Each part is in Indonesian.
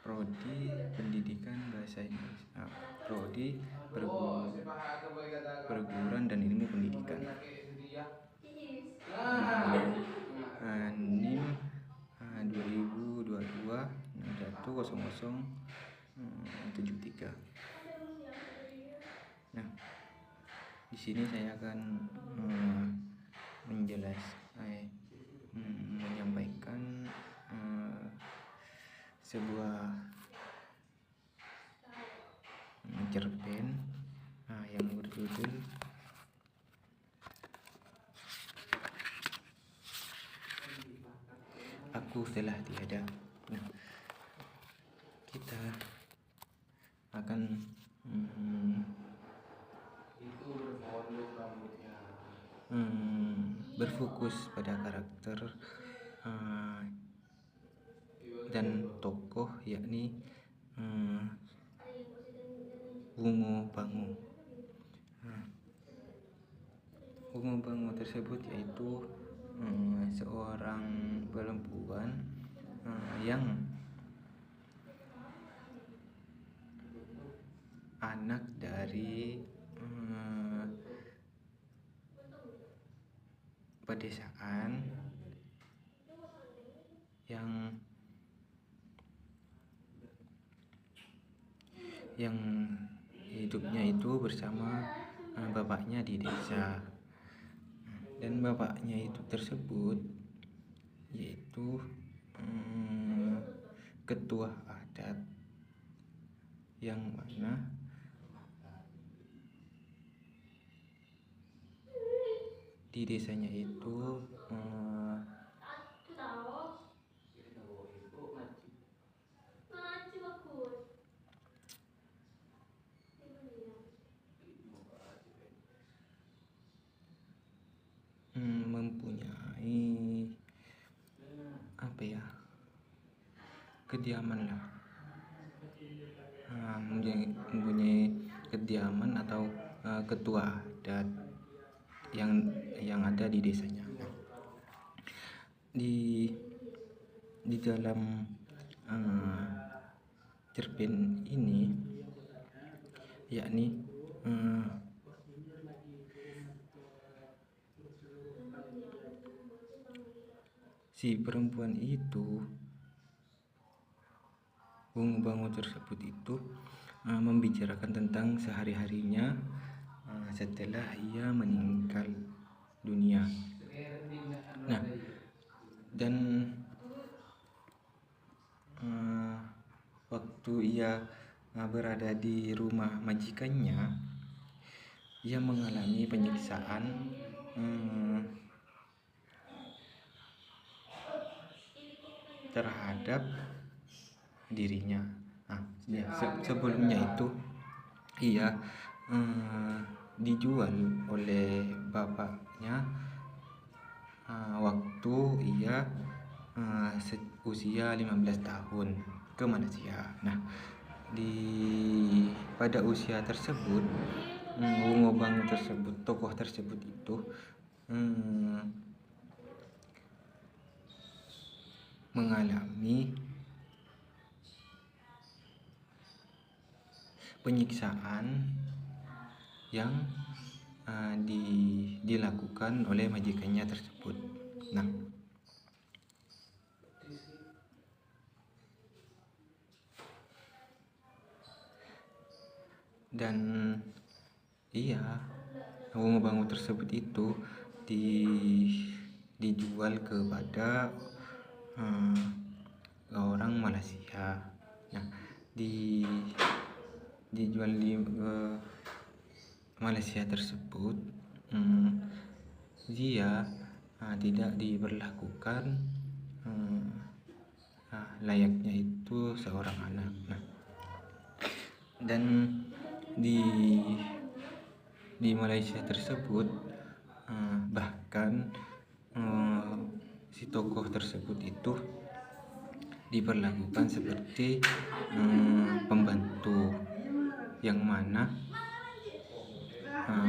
Prodi Pendidikan Bahasa Inggris, Prodi Perguruan dan Ilmu Pendidikan. NIM 2022 610073. Nah, di sini saya akan menyampaikan sebuah cerpen yang berjudul Aku Telah Tiada. Nah, kita akan berfokus pada karakter dan tokoh, yakni Bungo Bango. Bungo Bango tersebut yaitu seorang perempuan yang anak dari pedesaan yang hidupnya itu bersama bapaknya di desa, dan bapaknya itu tersebut yaitu ketua adat, yang mana di desanya itu mempunyai kediaman lah, mempunyai kediaman atau ketua adat yang ada di desanya. Nah, di dalam cerpen ini, yakni si perempuan itu, Bungo Bango tersebut itu membicarakan tentang sehari-harinya setelah ia meninggal dunia. Nah, dan waktu ia berada di rumah majikannya, ia mengalami penyiksaan terhadap dirinya. Nah, sebelumnya itu ia dijual oleh bapaknya waktu ia usia 15 tahun ke Malaysia. Nah, pada usia tersebut, Bungo Bango tersebut, tokoh tersebut itu mengalami penyiksaan yang dilakukan oleh majikannya tersebut. Nah, dan Bungo Bango tersebut itu dijual kepada orang Malaysia. Nah, dijual di Malaysia tersebut, dia tidak diberlakukan layaknya itu seorang anak. Nah, dan di Malaysia tersebut bahkan si tokoh tersebut itu diperlakukan seperti pembantu, yang mana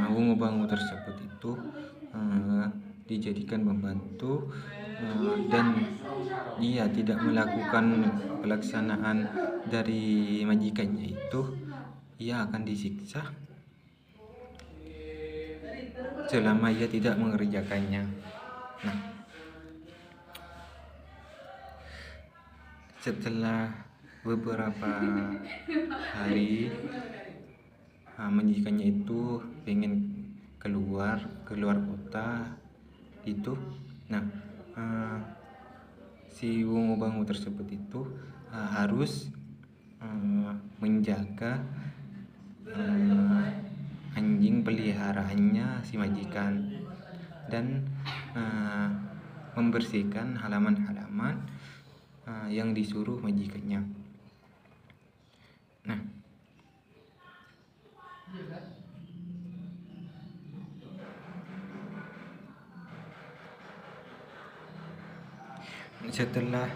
Bungo Bango tersebut itu dijadikan pembantu dan ia tidak melakukan pelaksanaan dari majikannya itu, ia akan disiksa selama ia tidak mengerjakannya. Nah, setelah beberapa hari, majikannya itu pengen keluar kota itu. Nah, si Wungu Bangu tersebut itu harus menjaga anjing peliharaannya si majikan dan membersihkan halaman-halaman yang disuruh majikannya. Nah, setelah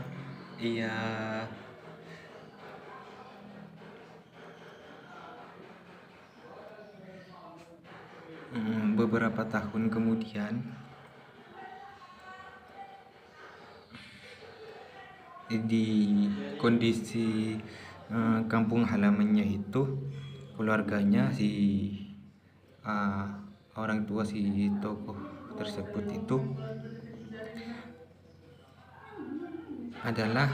ia beberapa tahun kemudian, di kondisi kampung halamannya itu, keluarganya si orang tua si tokoh tersebut itu adalah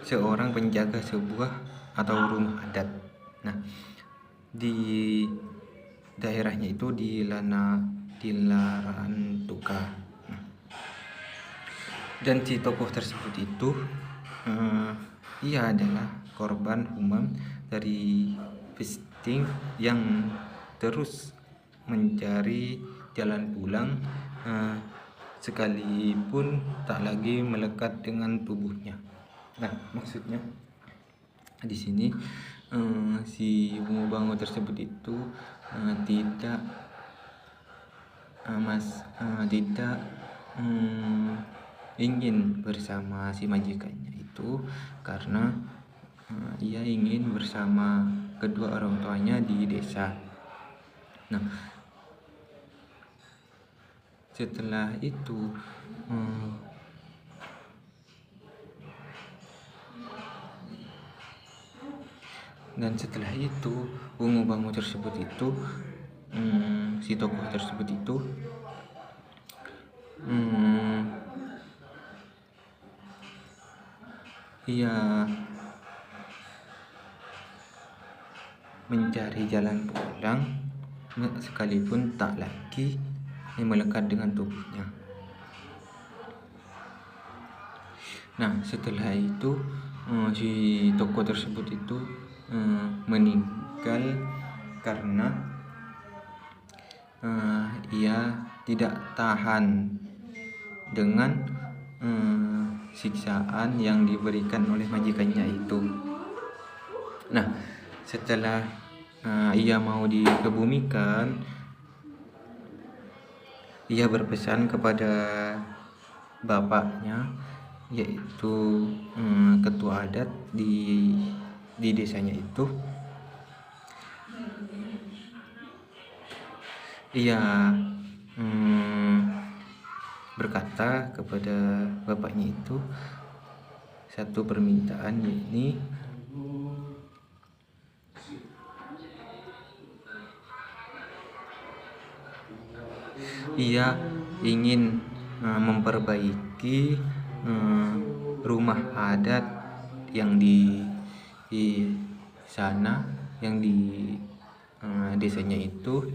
seorang penjaga sebuah atau rumah adat. Nah, di daerahnya itu di Larantuka. Dan si tokoh tersebut itu ia adalah korban humam dari Pisting yang terus mencari jalan pulang sekalipun tak lagi melekat dengan tubuhnya. Nah, maksudnya di sini si Wungu Bangu tersebut itu tidak ingin bersama si majikannya itu karena ia ingin bersama kedua orang tuanya di desa. Nah, setelah itu Wungu Bangu tersebut itu si tokoh tersebut itu ia mencari jalan pulang sekalipun tak lagi melekat dengan tubuhnya. Nah, setelah itu si tokoh tersebut itu meninggal karena ia tidak tahan dengan siksaan yang diberikan oleh majikannya itu. Nah, setelah ia mau dikebumikan, ia berpesan kepada bapaknya, yaitu ketua adat di desanya itu. Ia berkata kepada bapaknya itu satu permintaan, yakni ia ingin memperbaiki rumah adat yang di sana, yang di desanya itu,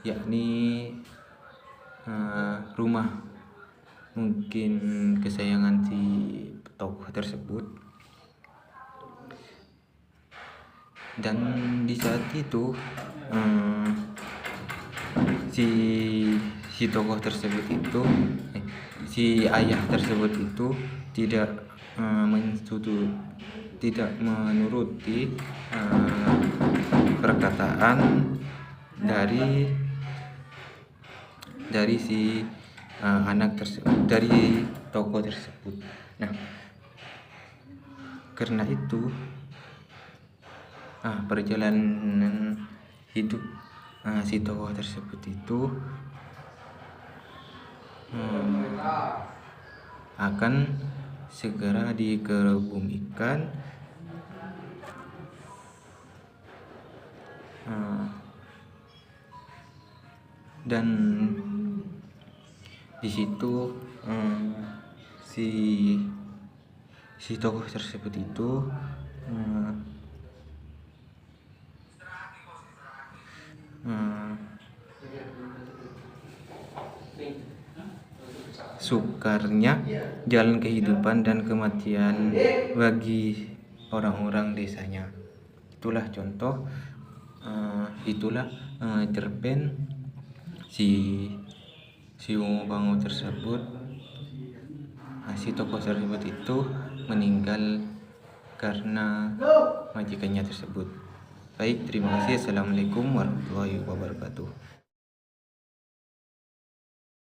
yakni rumah mungkin kesayangan si tokoh tersebut. Dan di saat itu si tokoh tersebut itu si ayah tersebut itu tidak menuruti perkataan dari si anak tersebut, dari tokoh tersebut. Nah, karena itu perjalanan hidup si tokoh tersebut itu akan segera dikebumikan. Dan di situ si tokoh tersebut itu sukarnya jalan kehidupan dan kematian bagi orang-orang desanya. Itulah contoh, itulah cerpen si Womo Bango tersebut. Si tokoh tersebut itu meninggal karena majikannya tersebut. Baik, terima kasih. Assalamualaikum warahmatullahi wabarakatuh.